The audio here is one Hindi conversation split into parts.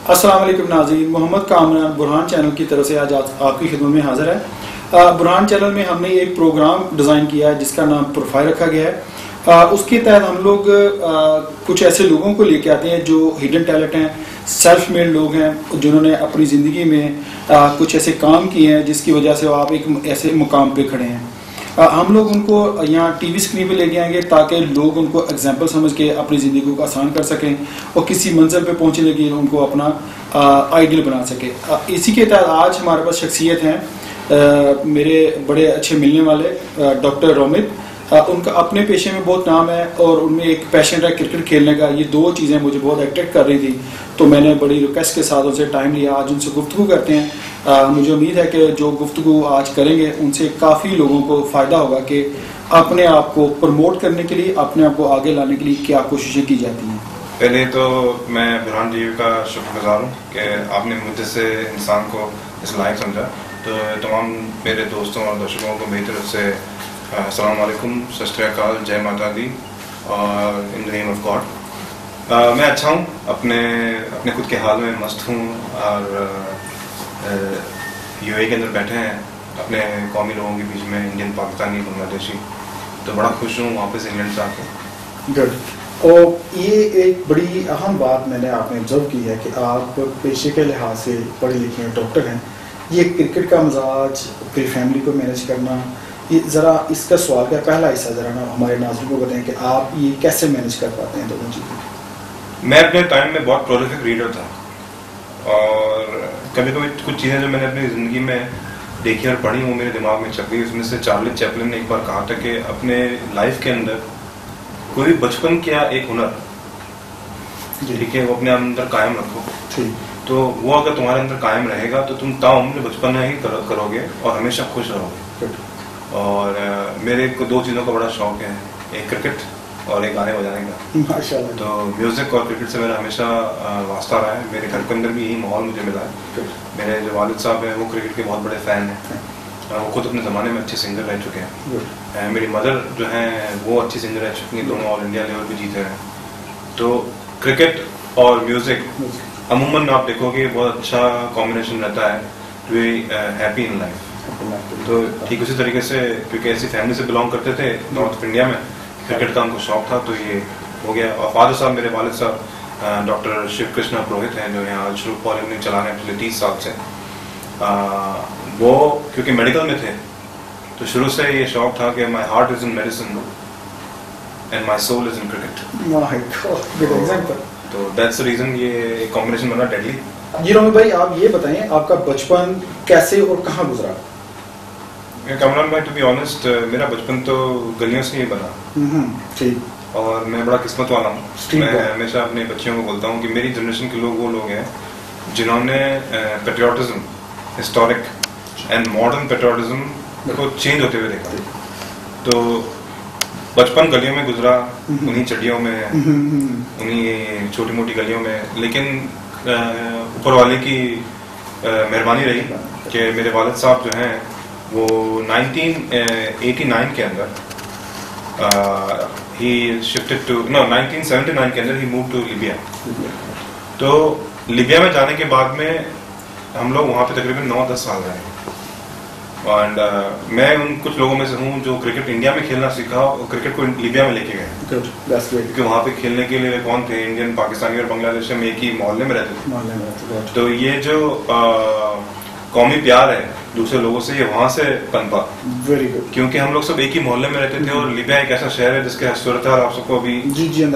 अस्सलाम वालेकुम नाज़रीन, मोहम्मद कामरान बुरहान चैनल की तरफ से आज आपकी खिदमत में हाजिर है। बुरहान चैनल में हमने एक प्रोग्राम डिज़ाइन किया है जिसका नाम प्रोफाइल रखा गया है। उसके तहत हम लोग कुछ ऐसे लोगों को लेके आते हैं जो हिडन टैलेंट हैं, सेल्फ मेड लोग हैं, जिन्होंने अपनी ज़िंदगी में कुछ ऐसे काम किए हैं जिसकी वजह से आप एक ऐसे मुकाम पे खड़े हैं। हम लोग उनको यहाँ टीवी स्क्रीन पे लेके आएंगे ताकि लोग उनको एग्जाम्पल समझ के अपनी ज़िंदगी को आसान कर सकें और किसी मंजिल पे पहुँचने के लिए उनको अपना आइडियल बना सके। इसी के तहत आज हमारे पास शख्सियत हैं मेरे बड़े अच्छे मिलने वाले डॉक्टर रोमित। उनका अपने पेशे में बहुत नाम है और उनमें एक पैशन है क्रिकेट खेलने का। ये दो चीज़ें मुझे बहुत अट्रैक्ट कर रही थी, तो मैंने बड़ी रिक्वेस्ट के साथ उनसे टाइम लिया। आज उनसे गुफ्तगू करते हैं। मुझे उम्मीद है कि जो गुफ्तगू आज करेंगे उनसे काफ़ी लोगों को फ़ायदा होगा कि अपने आप को प्रमोट करने के लिए, अपने आप को आगे लाने के लिए क्या कोशिशें की जाती हैं। पहले तो मैं बुरहान जी का शुक्रगुजार हूँ कि आपने मुझे से इंसान को इस लायक समझा। तो तमाम मेरे दोस्तों और दर्शकों को मेरी तरफ से अस्सलाम वालेकुम, सत श्री अकाल, जय माता दी और in the name of God. मैं अच्छा हूँ, अपने खुद के हाल में मस्त हूँ और यूएई के अंदर बैठे हैं अपने कौमी लोगों के बीच में, इंडियन, पाकिस्तानी, बांग्लादेशी। तो बड़ा खुश हूँ वापस इंग्लैंड से आके। गुड। और ये एक बड़ी अहम बात मैंने आपने ऑब्जर्व की है कि आप पेशे के लिहाज से पढ़े लिखे डॉक्टर हैं। ये क्रिकेट का मिजाज, पूरी फैमिली को मैनेज करना, ये ज़रा इसका सवाल का पहला हिस्सा ज़रा ना हमारे नाज़रीन को बताएं कि आप ये कैसे मैनेज कर पाते हैं दोनों चीज़ें। मैं अपने टाइम में बहुत प्रोलिफिक रीडर था और कभी कभी कुछ चीज़ें जो मैंने अपनी ज़िंदगी में देखी और पढ़ी वो मेरे दिमाग में छप गई। उसमें से चार्ली चैपलिन ने एक बार कहा था कि अपने लाइफ के अंदर कोई बचपन क्या एक हुनर, ठीक है, वो अपने अंदर कायम रखो। तो वो अगर तुम्हारे अंदर कायम रहेगा तो तुम ताउम्र बचपन में ही करोगे और हमेशा खुश रहोगे। और मेरे को दो चीज़ों का बड़ा शौक है, एक क्रिकेट और एक गाने बजाने का। माशाल्लाह। तो म्यूज़िक और क्रिकेट से मेरा हमेशा वास्ता रहा है। मेरे घर के अंदर भी यही माहौल मुझे मिला है। मेरे जो वालिद साहब हैं वो क्रिकेट के बहुत बड़े फ़ैन हैं। वो खुद अपने ज़माने में अच्छे सिंगर रह चुके हैं। मेरी मदर जो हैं वो अच्छी सिंगर रह चुकी हैं, दोनों ऑल इंडिया लेवल पे जीते हैं। तो क्रिकेट और म्यूज़िक अमूमन आप देखोगे बहुत अच्छा कॉम्बिनेशन रहता है to be happy in life. तो ठीक उसी तरीके से क्योंकि ऐसी फैमिली से बिलोंग करते थे नॉर्थ इंडिया में, क्रिकेट का उनको शौक था, तो ये हो गया। और फादर साहब, मेरे वालिद साहब डॉक्टर शिव कृष्णा पुरोहित हैं जो यहाँ शुरू पॉलिटेक्निक चला रहे हैं पिछले 30 साल से। वो क्योंकि मेडिकल में थे तो शुरू से ये शौक था कि my heart is in medicine and my soul is in cricket. तो दैट्स द रीजन ये कॉम्बिनेशन बना डेडली। जी रोमित भाई, आप ये बताएं आपका बचपन कैसे और कहाँ गुजरा। कमरान भाई, टू बी ऑनेस्ट, मेरा बचपन तो गलियों से ही बना। ठीक। और मैं बड़ा किस्मत वाला हूँ। मैं हमेशा अपने बच्चियों को बोलता हूँ कि मेरी जनरेशन के लोग वो लोग हैं जिन्होंने patriotism, historic and modern patriotism को चेंज होते हुए देखा। तो बचपन गलियों में गुजरा, उन्हीं चड्डियों में, उन्हीं छोटी मोटी गलियों में। लेकिन ऊपर वाले की मेहरबानी रही कि मेरे वालिद साहब जो हैं वो 1989 के अंदर ही शिफ्टेड टू 1979 के अंदर ही मूव टू लिबिया। तो लिबिया में जाने के बाद में हम लोग वहाँ पे तकरीबन 9-10 साल रहे। एंड मैं उन कुछ लोगों में से हूँ जो क्रिकेट इंडिया में खेलना सीखा और क्रिकेट को लिबिया में लेके गए, क्योंकि वहाँ पे खेलने के लिए कौन थे, इंडियन, पाकिस्तानी और बांग्लादेशी में एक ही मोहल्ले में रहते थे। तो ये जो कौमी प्यार है दूसरे लोगों से, ये वहाँ से पनपा। Very good. क्योंकि हम लोग सब एक ही मोहल्ले में रहते थे और लिबिया एक ऐसा शहर है जिसके सूरत हाल आप सबको अभी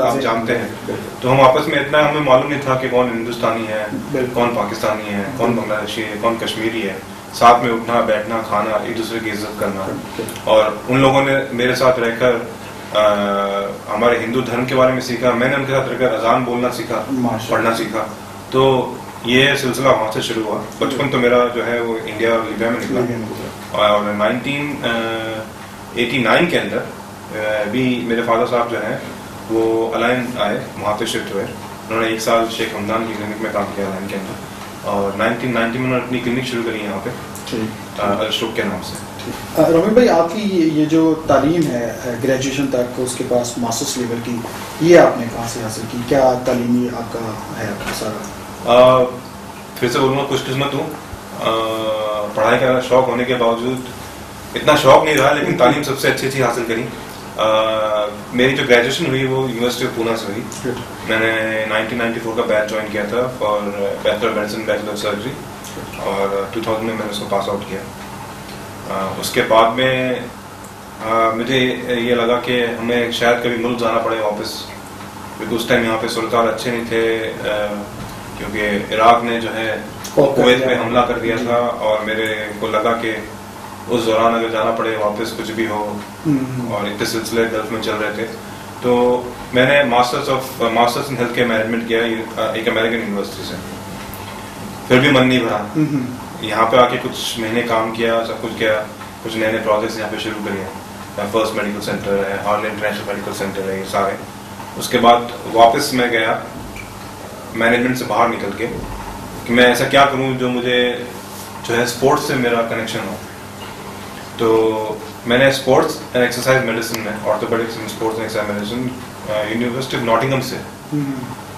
आप जानते हैं। तो हम आपस में इतना हमें मालूम नहीं था कि कौन हिंदुस्तानी है, कौन पाकिस्तानी है, कौन बांग्लादेशी है, कौन कश्मीरी है। साथ में उठना, बैठना, खाना, एक दूसरे की इज्जत करना। और उन लोगों ने मेरे साथ रहकर हमारे हिंदू धर्म के बारे में सीखा, मैंने उनके साथ रहकर अजान बोलना सीखा, पढ़ना सीखा। तो ये सिलसिला वहाँ से शुरू हुआ। बचपन तो मेरा जो है वो इंडिया और लिबिया में निकला। और 1989 के अंदर भी मेरे फादर साहब जो हैं वो अलाइन आए, वहाँ पे शिफ्ट हुए। उन्होंने 1 साल शेख हमदान की क्लिनिक में काम किया अलाइन के अंदर, और 1990 में उन्होंने अपनी क्लिनिक शुरू करी यहाँ पे अल-शुरूक के नाम से। रोमित भाई, आपकी ये जो तालीम है ग्रेजुएशन तक, उसके पास मास्टर्स लेवल की, ये आपने कहाँ से हासिल की? क्या तालीमी आपका है आपका सारा? फिर से बोलूँगा खुशकिस्मत हूँ। पढ़ाई का शौक होने के बावजूद इतना शौक नहीं रहा, लेकिन तालीम सबसे अच्छी चीज़ हासिल करी। मेरी जो ग्रेजुएशन हुई वो यूनिवर्सिटी ऑफ पूना से हुई। मैंने 1994 का बैच ज्वाइन किया था for bachelor of medicine, bachelor of surgery, और 2000 में मैंने उसको पास आउट किया। उसके बाद में मुझे ये लगा कि हमें शायद कभी मुल्क जाना पड़े वापस, क्योंकि उस टाइम यहाँ पे सुल्तान अच्छे नहीं थे, क्योंकि इराक ने जो है कुवैत पे हमला कर दिया था, और मेरे को लगा कि उस दौरान अगर जाना पड़े वापस कुछ भी हो, और इतने सिलसिले गल्फ में चल रहे थे, तो मैंने masters in health care management किया एक अमेरिकन यूनिवर्सिटी से। फिर भी मन नहीं भरा। यहाँ पे आके कुछ महीने काम किया, सब कुछ किया, कुछ नए नए प्रोजेक्ट्स यहाँ पे शुरू करिए। फर्स्ट मेडिकल सेंटर है, हार्ले इंटरनेशनल मेडिकल सेंटर है, ये सारे। उसके बाद वापस मैं गया मैनेजमेंट से बाहर निकल के कि मैं ऐसा क्या करूँ जो मुझे जो है स्पोर्ट्स से मेरा कनेक्शन हो। तो मैंने स्पोर्ट्स एंड एक्सरसाइज मेडिसिन में, orthopaedics in sports and exercise medicine university of Nottingham से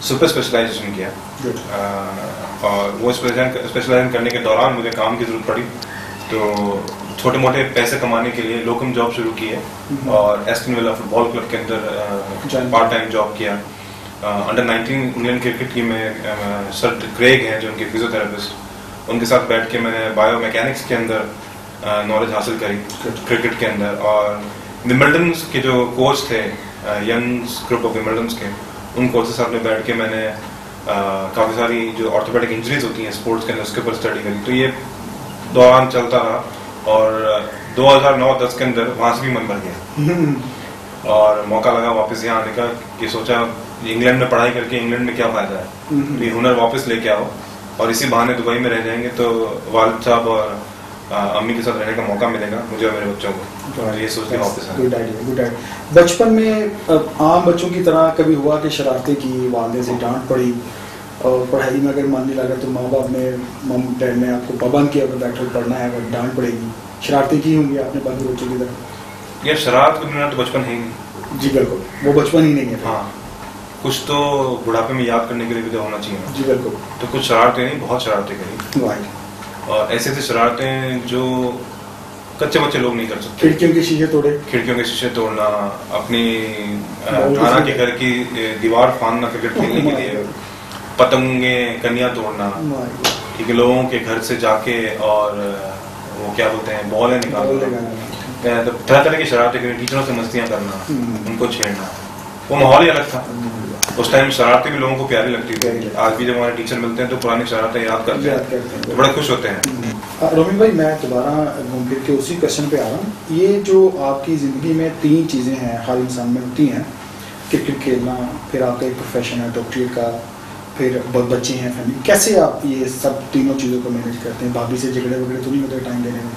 सुपर स्पेशलाइजेशन किया। और वो स्पेशलाइजेशन करने के दौरान मुझे काम की जरूरत पड़ी, तो छोटे मोटे पैसे कमाने के लिए लोकम जॉब शुरू की है, और एस्टन विला फुटबॉल क्लब के अंदर पार्ट टाइम जॉब किया। अंडर 19 इंग्लैंड क्रिकेट टीम में सर ग्रेग हैं जो उनके फिजियोथेरेपिस्ट, उनके साथ बैठ के मैंने बायोमैकेनिक्स के अंदर नॉलेज हासिल करी क्रिकेट के अंदर। और विंबलडन के जो कोच थे, यंग ग्रुप ऑफ विंबलडन के, उन कोच के साथ में बैठ के मैंने काफ़ी सारी जो ऑर्थोपेडिक इंजरीज होती हैं स्पोर्ट्स के अंदर, उसके ऊपर स्टडी करी। तो ये दौरान चलता रहा, और 2009-10 के अंदर वहाँ से भी मन भर गया, और मौका लगा वापस यहाँ आने का, कि सोचा इंग्लैंड में पढ़ाई करके इंग्लैंड में क्या फ़ायदा है, तो ये हुनर वापस लेके आओ, और इसी बहाने दुबई में रह जाएंगे तो वालिद साहब और अम्मी के साथ रहने का मौका मिलेगा मुझे और मेरे बच्चों को। तो ये सोच के वापस आया। Good idea, good idea. बचपन में आम बच्चों की तरह कभी हुआ कि शरारतें की, वालिद से डांट पड़ी, और पढ़ाई में अगर मन नहीं लगा तो माँ बाप ने, मम डैड ने आपको पाबंद किया, अगर बैठो पढ़ना है, अगर डांट पड़ेगी, शरारतें की होंगी आपने बाकी बच्चों की तरह? ये शरारत के बिना तो बचपन है ही नहीं। जी बिल्कुल, वो बचपन ही नहीं है। हाँ, कुछ तो बुढ़ापे में याद करने के लिए भी तो होना चाहिए। जी बिल्कुल। तो कुछ शरारतें नहीं, बहुत शरारतें करी, और ऐसे ऐसे शरारतें जो कच्चे बच्चे लोग नहीं कर सकते। खिड़कियों के शीशे तोड़े, खिड़कियों के शीशे तोड़ना, अपनी नाना के घर की दीवार फाड़ना क्रिकेट खेलने के लिए, पतंगे कन्या तोड़ना, ठीक है, लोगों के घर से जाके और वो क्या बोलते हैं बॉलें निकालना, तो तरह तरह की शरारतें करनी, टीचरों से मस्तियाँ करना, उनको छेड़ना, वो माहौल ही अलग था। उस टाइम शरारतें भी लोगों को प्यारी लगती थी। आज भी जब हमारे टीचर मिलते हैं तो पुरानी शरारतें याद करते हैं, तो बड़े खुश होते हैं। रोमी भाई, मैं दोबारा घूम फिर के उसी क्वेश्चन पे आ रहा हूँ। ये जो आपकी ज़िंदगी में 3 चीज़ें हैं हर इंसान में होती हैं, क्रिकेट खेलना, फिर आपका एक प्रोफेशन है डॉक्टरेट का, फिर बहुत बच्चे हैं, फैमिली, कैसे आप ये सब तीनों चीज़ों को मैनेज करते हैं? भाभी से झगड़े वगड़े तो नहीं होते टाइम देने में?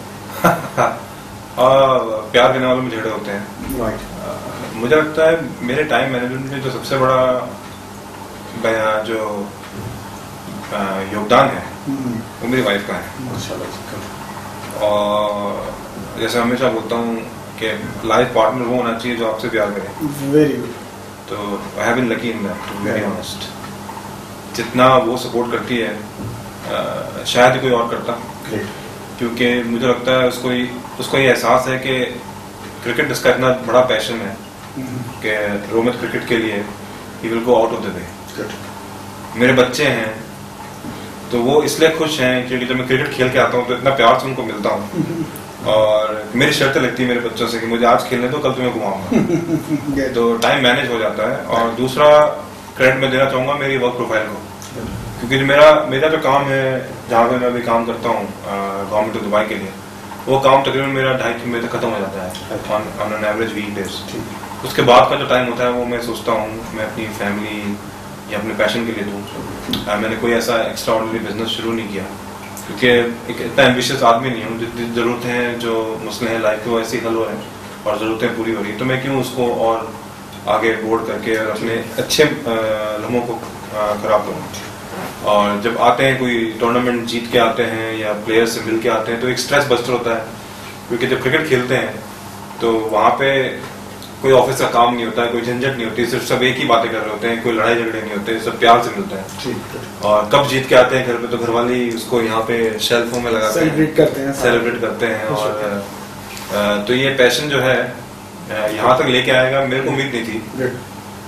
प्यार देने वालों में झगड़े होते हैं। राइट। मुझे लगता है मेरे टाइम मैनेजमेंट में जो सबसे बड़ा जो योगदान है वो मेरी वाइफ का है। माशाल्लाह। और जैसे हमेशा बोलता हूँ कि लाइफ पार्टनर वो होना चाहिए जो आपसे प्यार करे। Very good. तो I have been lucky in that, to be very honest. जितना वो सपोर्ट करती है शायद ही कोई और करता, क्योंकि मुझे लगता है उसको ये एहसास है कि क्रिकेट इसका इतना बड़ा पैशन है कि रोमित क्रिकेट के लिए he will go out of the way. मेरे बच्चे हैं तो वो इसलिए खुश हैं क्योंकि जब मैं क्रिकेट खेल के आता हूँ तो इतना प्यार से उनको मिलता हूँ, और मेरी शर्तें लगती है मेरे बच्चों से कि मुझे आज खेलने दो, कल तुम्हें घुमाऊंगा। तो टाइम मैनेज हो जाता है। और दूसरा क्रेडिट मैं देना चाहूँगा मेरी वर्क प्रोफाइल को, क्योंकि मेरा जो काम है जहाँ पे मैं अभी काम करता हूँ गवर्नमेंट ऑफ दुबई के लिए, वो काम तकरीबन मेरा 2.5-3 बजे तक खत्म हो जाता है on an average weekdays. उसके बाद का जो टाइम होता है वो मैं सोचता हूँ मैं अपनी फैमिली या अपने पैशन के लिए दूँ। मैंने कोई ऐसा एक्स्ट्रा ऑर्डिनरी बिजनेस शुरू नहीं किया, क्योंकि एक इतना एम्बिशियस आदमी नहीं हूँ। जितनी ज़रूरतें हैं, जो मसले हैं लाइफ के, वो ऐसे ही हल हो रहे हैं और ज़रूरतें पूरी हो रही हैं, तो मैं क्यों उसको और आगे बोर्ड करके और अपने अच्छे लम्हों को ख़राब करूँ। और जब आते हैं कोई टूर्नामेंट जीत के आते हैं या प्लेयर से मिल के आते हैं तो एक स्ट्रेस बस्टर होता है, क्योंकि जब क्रिकेट खेलते हैं तो वहाँ पे कोई ऑफिस का काम नहीं होता है, कोई झंझट नहीं होती, सिर्फ सब एक ही बातें कर रहे होते हैं, कोई लड़ाई झगड़े नहीं होते, सब प्यार से मिलते हैं। और कब जीत के आते हैं घर पे तो घर वाले उसको यहाँ पे शेल्फों में लगाते हैं, सेलिब्रेट करते हैं। और तो ये पैशन जो है यहाँ तक लेके आएगा मेरे को उम्मीद नहीं थी।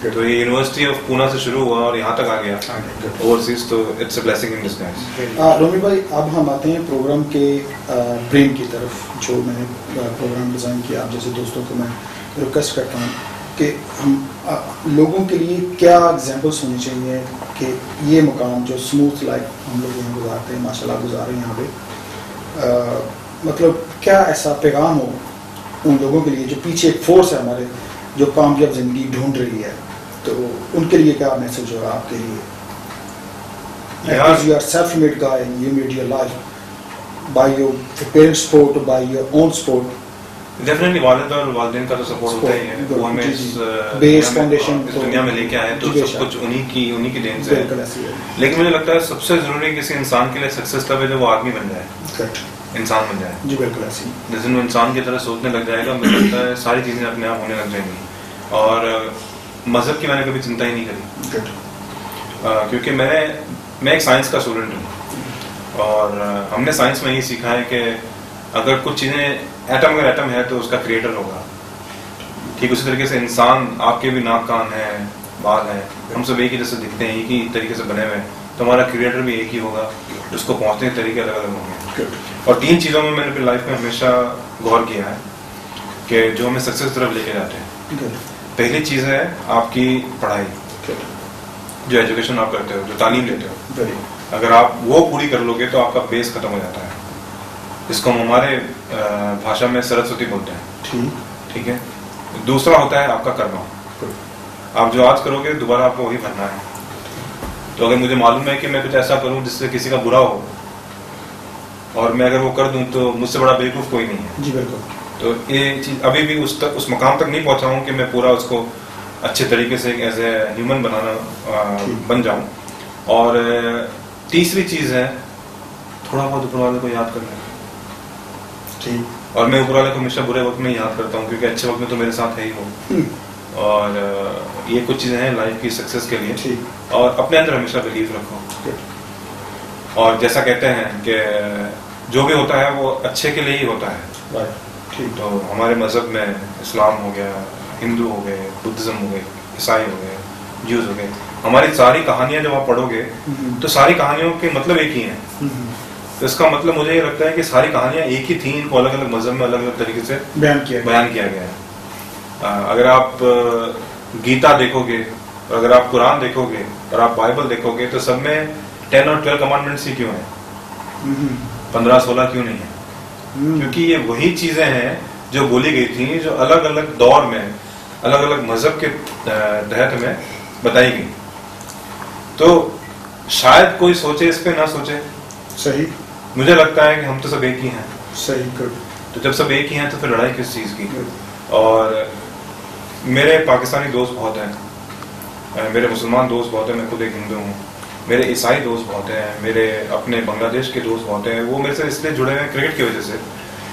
तो ये यूनिवर्सिटी ऑफ पूना से शुरू हुआ और यहाँ तक आ गया ओवरसीज, तो it's a blessing in disguise. Romi भाई, अब हम आते हैं प्रोग्राम के ब्रेन की तरफ। जो मैंने प्रोग्राम डिज़ाइन किया, आप जैसे दोस्तों को मैं रिक्वेस्ट करता हूँ कि हम लोगों के लिए क्या एग्जांपल्स होनी चाहिए कि ये मुकाम जो स्मूथ लाइफ हम लोग यहाँ गुजारते हैं, माशाल्लाह गुजार रहे हैं यहाँ पे, मतलब क्या ऐसा पैगाम हो उन लोगों के लिए जो पीछे एक फोर्स है हमारे, जो कामयाब ज़िंदगी ढूंढ रही है, तो उनके लिए क्या मैसेज होगा आपके लिए? Because you are self-made guy and you made your life by your parents' support, by your own support. Definitely वालिद और वालिदैन का तो सपोर्ट होता ही है, वो हमें इस दुनिया में लेके आए तो सब कुछ उन्हीं की देन से है। लेकिन मुझे लगता है सबसे जरूरी किसी इंसान के लिए सक्सेस तब है जब वो आदमी बन जाए, इंसान बन जाए। जी बिल्कुल ऐसे ही। जिस दिन वो इंसान की तरह सोचने लग जाएगा, मुझे लगता है सारी चीजें अपने आप होने लग जाएंगी। और मजहब की मैंने कभी चिंता ही नहीं करी, क्योंकि मैं एक साइंस का स्टूडेंट हूँ और हमने साइंस में ही सीखा है कि अगर कुछ चीजें अगर एटम है तो उसका क्रिएटर होगा। ठीक उसी तरीके से इंसान, आपके भी नाक कान है, बाल है, हम सब एक ही जैसे दिखते हैं, एक ही तरीके से बने हुए हैं, तो हमारा क्रिएटर भी एक ही होगा, उसको पहुंचने के तरीके अलग अलग होंगे। और 3 चीज़ों में मैंने अपनी लाइफ में हमेशा गौर किया है कि जो हमें सक्सेस तरफ लेके जाते हैं। पहली चीज़ है आपकी पढ़ाई, जो एजुकेशन आप करते हो, जो तालीम लेते हो, अगर आप वो पूरी कर लोगे तो आपका बेस खत्म हो जाता है, जिसको हम हमारे भाषा में सरस्वती बोलते हैं। ठीक है। दूसरा होता है आपका कर्म। आप जो आज करोगे दोबारा आपको वही भरना है। तो अगर मुझे मालूम है कि मैं कुछ ऐसा करूं जिससे किसी का बुरा हो और मैं अगर वो कर दूं तो मुझसे बड़ा बेवकूफ कोई नहीं है। जी बिल्कुल। तो ये चीज अभी भी उस मकाम तक नहीं पहुंचा हूं कि मैं पूरा उसको अच्छे तरीके से एज ए ह्यूमन बन जाऊं। और तीसरी चीज है थोड़ा बहुत ऊपर वाले को याद करना। और मैं ऊपर वाले को हमेशा बुरे वक्त में याद करता हूँ, क्योंकि अच्छे वक्त में तो मेरे साथ है ही हो। और ये कुछ चीजें हैं लाइफ की सक्सेस के लिए। और अपने अंदर हमेशा बिलीव रखो। और जैसा कहते हैं कि जो भी होता है वो अच्छे के लिए ही होता है। तो हमारे मजहब में इस्लाम हो गया, हिंदू हो गए, बुद्धिज्म हो गए, ईसाई हो गए, ज्यूज हो गए, हमारी सारी कहानियां जब आप पढ़ोगे तो सारी कहानियों के मतलब एक ही हैं। तो इसका मतलब मुझे ये लगता है कि सारी कहानियां एक ही थी, इनको अलग अलग मजहब में अलग अलग तरीके से बयान किया गया है। अगर आप गीता देखोगे और अगर आप कुरान देखोगे और आप बाइबल देखोगे तो सब में 10 और 12 कमांडमेंट्स ही क्यों हैं, 15-16 क्यों नहीं है? क्योंकि ये वही चीजें हैं जो बोली गई थी, जो अलग अलग दौर में अलग अलग मजहब के तहत में बताई गई। तो शायद कोई सोचे इस पे ना सोचे, सही, मुझे लगता है कि हम तो सब एक ही हैं। सही कर। तो जब सब एक ही हैं तो फिर लड़ाई किस चीज की? और मेरे पाकिस्तानी दोस्त बहुत हैं, मेरे मुसलमान दोस्त बहुत हैं, मैं खुद एक हिंदू हूँ, मेरे ईसाई दोस्त बहुत हैं, मेरे अपने बांग्लादेश के दोस्त बहुत हैं। वो मेरे से इसलिए जुड़े हैं क्रिकेट की वजह से।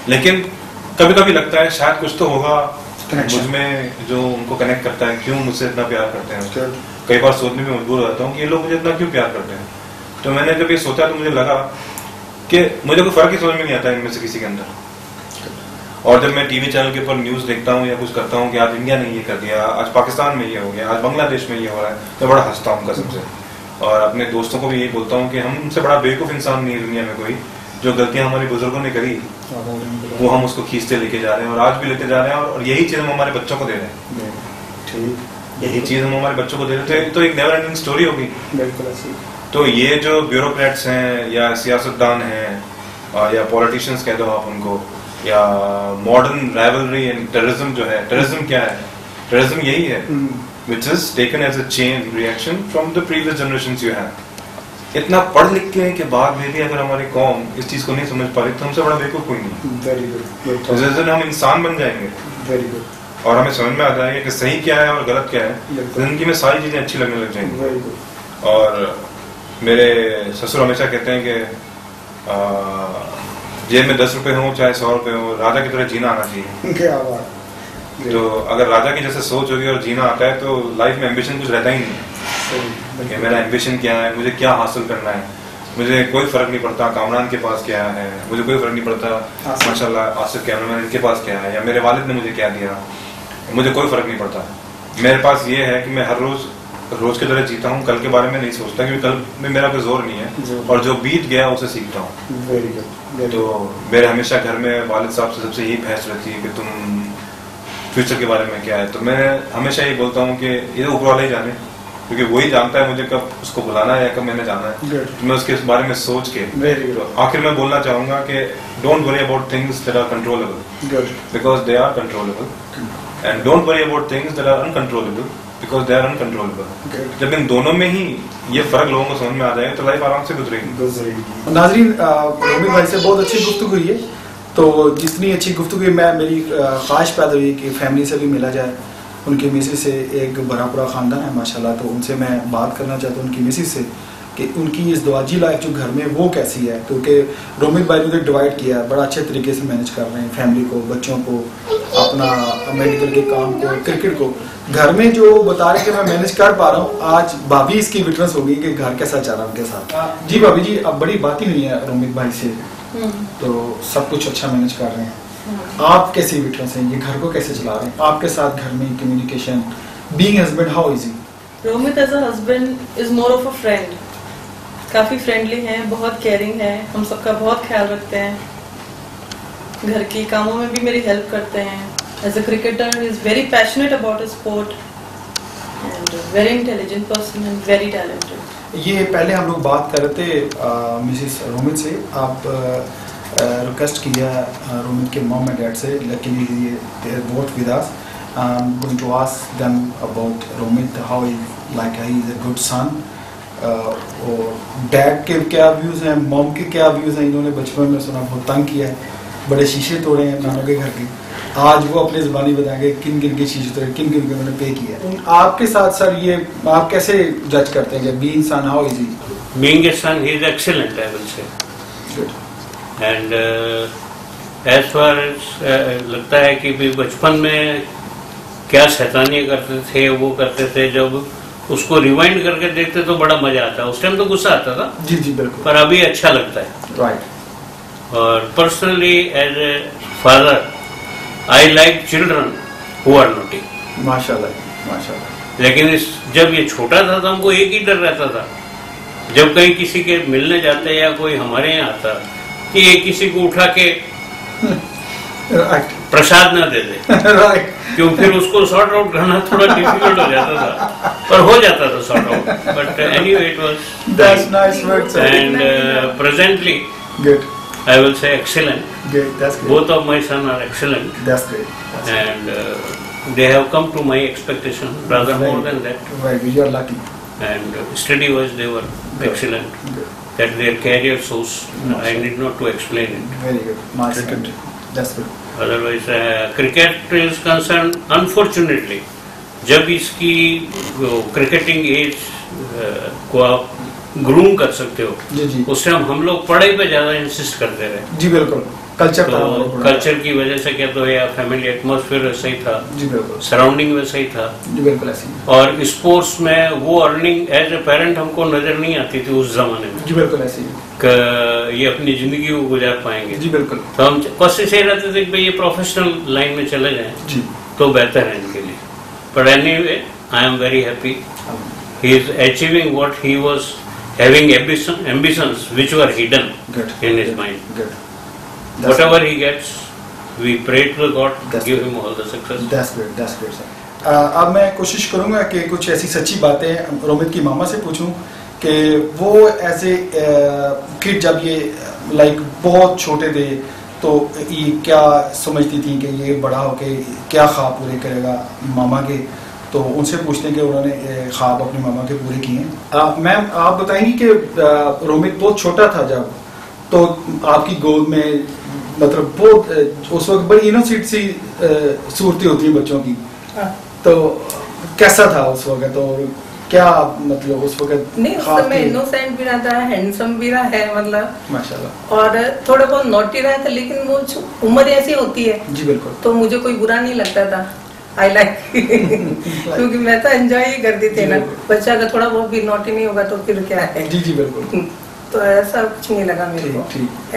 लेकिन कभी कभी लगता है शायद कुछ तो होगा मुझमें जो उनको कनेक्ट करता है, क्यों मुझसे इतना प्यार करते हैं। कई बार सोचने में मजबूर हो जाता हूँ कि ये लोग मुझे इतना क्यों प्यार करते हैं। तो मैंने जब ये सोचा तो मुझे लगा कि मुझे कोई फर्क ही समझ में नहीं आता इनमें से किसी के अंदर। और जब मैं टीवी चैनल के ऊपर न्यूज़ देखता हूँ या कुछ करता हूँ कि आज इंडिया ने ये कर दिया, आज पाकिस्तान में ये हो गया, आज बांग्लादेश में ये हो रहा है, तो बड़ा हंसता हूँ कसम से। और अपने दोस्तों को भी यही बोलता हूँ कि हमसे बड़ा बेवकूफ़ इंसान नहीं है दुनिया में कोई। जो गलतियाँ हमारे बुजुर्गों ने करी वो हम उसको खींचते लेके जा रहे हैं और आज भी लेते जा रहे हैं। और यही चीज़ हम हमारे बच्चों को दे रहे हैं, यही चीज़ हम हमारे बच्चों को दे रहे थे। तो एक नेवर एंडिंग स्टोरी होगी। तो ये जो ब्यूरोक्रेट्स हैं या सियासतदान हैं या पॉलिटिशियंस कह दो आप उनको, या मॉडर्न राइवलरी एंड टेररिज्म जो है, टेररिज्म क्या है? टेररिज्म यही है which is taken as a chain reaction from the previous generations you have. इतना पढ़ लिख के बाद में भी अगर हमारी कौम इस चीज को नहीं समझ पा रही तो हमसे बड़ा बेवकूफ कोई नहीं। Very good. जिस दिन हम इंसान बन जाएंगे, वेरी गुड, और हमें समझ में आ जाएगा कि सही क्या है और गलत क्या है, जिंदगी में सारी चीजें अच्छी लगने लग जाएंगी। Very good. और मेरे ससुर हमेशा कहते हैं कि जेब में 10 रुपए हो चाहे 100 रुपए हो, राजा की तरह जीना आना चाहिए। क्या बात। तो अगर राजा की जैसे सोच होगी और जीना आता है तो लाइफ में एम्बिशन कुछ रहता ही नहीं है कि मेरा एम्बिशन क्या है, मुझे क्या हासिल करना है। मुझे कोई फर्क नहीं पड़ता कामरान के पास क्या है, मुझे कोई फर्क नहीं पड़ता माशाल्लाह आसिफ कैमरामैन के पास क्या है या मेरे वालिद ने मुझे क्या दिया, मुझे कोई फर्क नहीं पड़ता। मेरे पास ये है कि मैं हर रोज की तरह जीता हूँ, कल के बारे में नहीं सोचता क्योंकि कल में मेरा कोई जोर नहीं है और जो बीत गया उसे सीखता हूँ। तो मेरे हमेशा घर में वालिद साहब से सबसे यही बहस रहती है कि तुम फ्यूचर के बारे में क्या है, तो मैं हमेशा ये बोलता हूँ कि ये ऊपर वाला ही जाने, क्योंकि वही जानता है मुझे कब उसको बुलाना है या कब मैंने जाना है। तो मैं उसके इस बारे में सोच के तो आखिर में बोलना चाहूंगा कि don't worry about things that are controllable because they are controllable and don't worry about things that are uncontrollable because they are uncontrollable. जब इन दोनों में ही ये फर्क लोगों को समझ में आ जाएगा तो लाइफ आराम से गुजरेगी। नाजरीन, रोमित भाई से बहुत अच्छी गुफ्तगू हुई है, तो जितनी अच्छी गुफ्तगू मेरी ख्वाहिश पैदा हुई कि फैमिली से भी मिला जाए। उनकी मिसेस से एक बड़ा पूरा ख़ानदान है माशाल्लाह, तो उनसे मैं बात करना चाहता हूँ उनकी मिसेस से कि उनकी इस दवाजी लाइफ जो घर में वो कैसी है, क्योंकि रोमित भाई ने डिवाइड किया है, बड़ा अच्छे तरीके से मैनेज कर रहे हैं फैमिली को, बच्चों को, अपना मेडिकल के काम को, क्रिकेट को। घर में जो बता रहे कि मैं मैनेज कर पा रहा हूँ, आज भाभी इसकी विटनेस होगी कि घर कैसा चल रहा है उनके साथ। जी भाभी जी, अब बड़ी बात ही नहीं है रोमित भाई से, तो सब कुछ अच्छा मैनेज कर रहे हैं। आप कैसी विटनेस हैं, ये घर को कैसे चला रहे हैं, आपके साथ घर में communication, being husband, how is it? Romit as a husband is more of a friend, काफी फ्रेंडली हैं, बहुत केयरिंग है, हम सबका बहुत ख्याल रखते हैं, घर के कामों में भी मेरी हेल्प करते हैं। As a cricketer he is very passionate about his sport and very intelligent person and very talented. ये पहले हम लोग बात कर रहे थे मिसेस रोमित से, आप रिक्वेस्ट किया रोमित के मॉम एंड डैड से, luckily they are both with us. Going to ask them about Romit, how like he is a good son, और डैड के क्या व्यूज हैं, मॉम के क्या व्यूज हैं। इन्होंने बचपन में सुना बहुत तंग किया है, बड़े शीशे तोड़े हैं नानों के घर के, आज वो अपनी जुबानी बताएंगे किन किन के शीशे तोड़े, किन किन के उन्होंने पे किया है। आपके साथ सर ये आप कैसे जज करते हैं कि being son, how is he? Being a son he is excellent, I will say. Good. And as far as लगता है कि भी बचपन में क्या शैतानियाँ करते थे वो करते थे, जब उसको रिवाइंड करके देखते तो बड़ा मजा आता है। उस टाइम तो गुस्सा आता था, जी जी बिल्कुल, पर अभी अच्छा लगता है। राइट। और personally as a father I like children who are naughty, माशाल्लाह माशाल्लाह। लेकिन जब ये छोटा था तो हमको एक ही डर रहता था, जब कहीं किसी के मिलने जाते या कोई हमारे यहाँ आता कि ये किसी को उठा के प्रसाद न दे दे राइट, क्यों फिर उसको सॉर्ट आउट करना थोड़ा डिफिकल्ट हो जाता था, पर हो जाता था sort out. But anyway it was that's nice words and presently good, I will say excellent. good, that's good, Both of my sons are excellent, that's great, and they have come to my expectation, rather more than that. Very good, you are lucky. And study-wise, they were excellent. Good. That their career shows. I need not to explain it. Very good, nice, good, that's good. Otherwise, cricket is concerned. Unfortunately, जब इसकी cricketing age को आप ग्रूम कर सकते हो, जी जी, उस टाइम हम लोग पढ़ाई पे ज्यादा इंसिस्ट करते रहे। जी बिल्कुल, कल्चर था, तो कल्चर की वजह से क्या तो या फैमिली एटमॉस्फेयर वैसा ही था, जी बिल्कुल, सराउंडिंग वैसा ही था, जी बिल्कुल ऐसी, और स्पोर्ट्स में वो अर्निंग एज ए पेरेंट हमको नजर नहीं आती थी उस जमाने में, जी बिल्कुल ऐसी, ये अपनी जिंदगी को गुजार पाएंगे। जी बिल्कुल, तो हम कोशिश ये रहते थे कि भाई ये प्रोफेशनल लाइन में चले जाएं जी, तो बेहतर है इनके लिए। But anyway I am very happy, he is achieving what he was having ambitions which were hidden good, in his mind. Good. Whatever he gets, we pray to the God to That's give good. him all the success. That's good, that's good sir. अब मैं कोशिश करूंगा कि कुछ ऐसी सच्ची बातें रोमित की मामा से पूछूं कि वो ऐसे किड जब ये लाइक बहुत छोटे थे तो ये क्या समझती थी कि ये बड़ा होके क्या ख्वाब पूरे करेगा मामा के, तो उनसे पूछते हैं कि उन्होंने ख्वाब अपनी मामा के पूरे किए हैं। मैम आप बताएंगी कि रोमित बहुत छोटा था जब, तो आपकी गोद में मतलब बहुत उस वक्त बड़ी इनोसेंट सी सूरतें होती हैं बच्चों की, तो कैसा था उस वक्त, और क्या मतलब उस वक्त? नहीं, उस समय इनोसेंट भी रहता है, हैंडसम भी रहा है, मतलब माशाल्लाह, और थोड़ा बहुत नॉटी रहा था, लेकिन वो उम्र ऐसी होती है, जी बिल्कुल, तो मुझे कोई बुरा नहीं लगता था। आई लाइक क्योंकि मैं तो एंजॉय ही करती थी ना, बच्चा अगर थोड़ा बहुत भी नॉटी नहीं होगा तो फिर क्या है। जी जी बिल्कुल। तो ऐसा कुछ नहीं लगा मेरे को,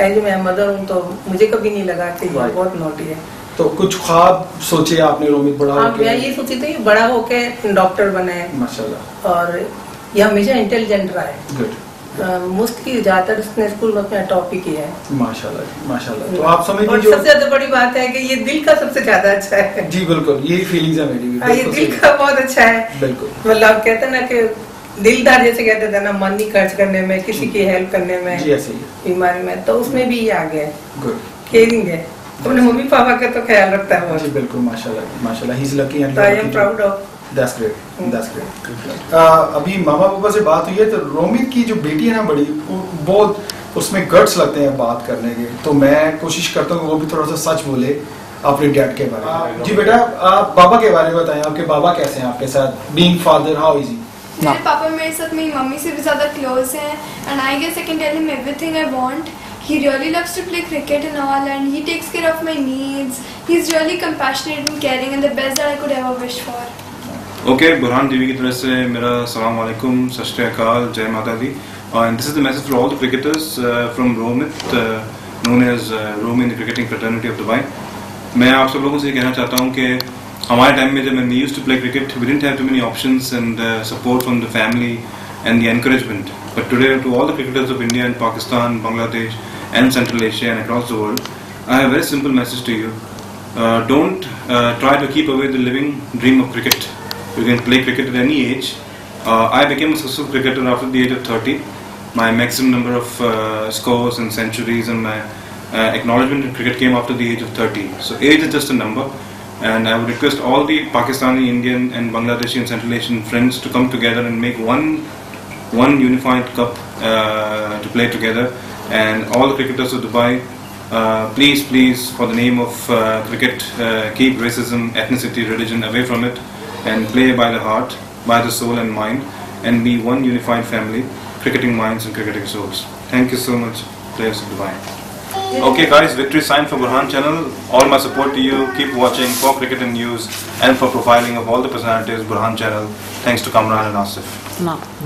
एज मैं मदर हूँ तो मुझे कभी नहीं लगा कि ये बहुत नॉटी है। तो कुछ ख्वाब सोचे आपने रोमित बड़ा होके? मैं ये सोची थी बड़ा होके डॉक्टर बने माशाल्लाह, और ये हमेशा इंटेलिजेंट रहा है। गुड। मोस्टली ज्यादातर इसने स्कूल में अपना टॉपिक किया है। माशाल्लाह माशाल्लाह। तो आप समझ और सबसे ज्यादा बड़ी बात है कि ये दिल का सबसे ज्यादा अच्छा है। जी बिल्कुल, यही फीलिंग्स है मेरी भी। ये दिल का बहुत अच्छा है बिल्कुल। मतलब कहते हैं ना कि दिलदार, जैसे कहते थे ना, मनी खर्च करने में, किसी की हेल्प करने में, जी ऐसे ही बीमारी में, तो उसमें भी ये आ गया है। गुड। केयरिंग है, अपने मम्मी पापा का तो ख्याल रखता है बहुत। जी बिल्कुल, माशाल्लाह माशाल्लाह, he is lucky and I am proud of. That's great, that's great. अभी मामा पापा से बात हुई है, तो रोमित की जो बेटी है ना बड़ी, बहुत उसमें गट्स लगते हैं बात करने के, तो मैं कोशिश करता हूँ कि वो भी थोड़ा सा सच बोले अपने डैड के बारे में। जी बेटा, आप बाबा के बारे में बताएं, आपके बाबा कैसे हैं आपके साथ? बीइंग फादर, हाउ इज ही? मेरे पापा मेरे साथ मेरी मम्मी से भी ज़्यादा क्लोज हैं, and I guess I can tell him everything I want. He really loves to play cricket and all, and he takes care of my needs. He's really compassionate and caring, and the best that I could ever wish for. Okay, Burhan TV की तरफ से मेरा सलाम वालेकुम, सत श्री अकाल, जय माता दी, and this is the message for all the cricketers from Romit, known as Romi in the cricketing fraternity of Dubai. मैं आप सब लोगों से कहना चाहता हूँ कि हमारे टाइम में जब we used to play cricket, we didn't have too many options and support from the family and the encouragement. But today, to all the cricketers of India and Pakistan, Bangladesh, and Central Asia and across the world, I have a very simple message to you. Don't try to keep away the living dream of cricket. You can play cricket at any age. I became a successful cricketer after the age of 30. My maximum number of scores and centuries and my acknowledgement in cricket came after the age of 30. So age is just a number. And I would request all the Pakistani, Indian and Bangladeshi and Central Asian friends to come together and make one unified cup to play together. And all the cricketers of Dubai, please, for the name of cricket, keep racism, ethnicity, religion away from it, and play by the heart, by the soul and mind, and be one unified family, cricketing minds and cricketing souls. Thank you so much, players of Dubai. Okay guys, victory sign for Burhan channel. All my support to you. Keep watching for cricket and news and for profiling of all the personalities Burhan channel. Thanks to Kamran and Asif.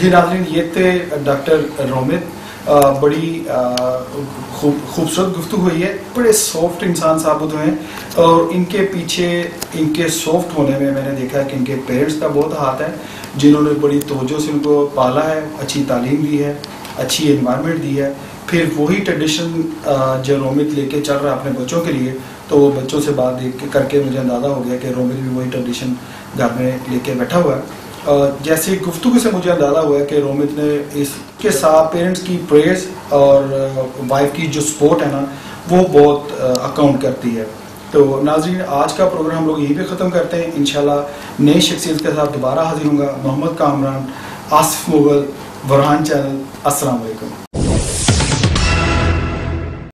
जी नाज़रीन, ये थे डॉक्टर रोमित, बड़ी खूबसूरत गुफ्तगू हुई है, बड़े सॉफ्ट इंसान साबित हुए हैं, और इनके पीछे इनके सॉफ्ट होने में मैंने देखा है कि इनके पेरेंट्स का बहुत हाथ है, जिन्होंने बड़ी तवज्जो से उनको पाला है, अच्छी तालीम दी है, अच्छी एनवायरनमेंट दी है, फिर वही ट्रेडिशन जो रोमित लेके चल रहा है अपने बच्चों के लिए, तो वो बच्चों से बात देख करके मुझे अंदाज़ा हो गया कि रोमित भी वही ट्रेडिशन घर में लेके बैठा हुआ है। जैसे गुफ्तगू से मुझे अंदाज़ा हुआ है कि रोमित ने इसके साथ पेरेंट्स की प्रेयर्स और वाइफ की जो सपोर्ट है ना, वो बहुत अकाउंट करती है। तो नाज़रीन, आज का प्रोग्राम हम लोग यहीं पे ख़त्म करते हैं। इंशाल्लाह नई शख्सियत के साथ दोबारा हाजिर होंगे। मोहम्मद कामरान, आसिफ मुगल, बुरहान चैनल। अस्सलाम वालेकुम।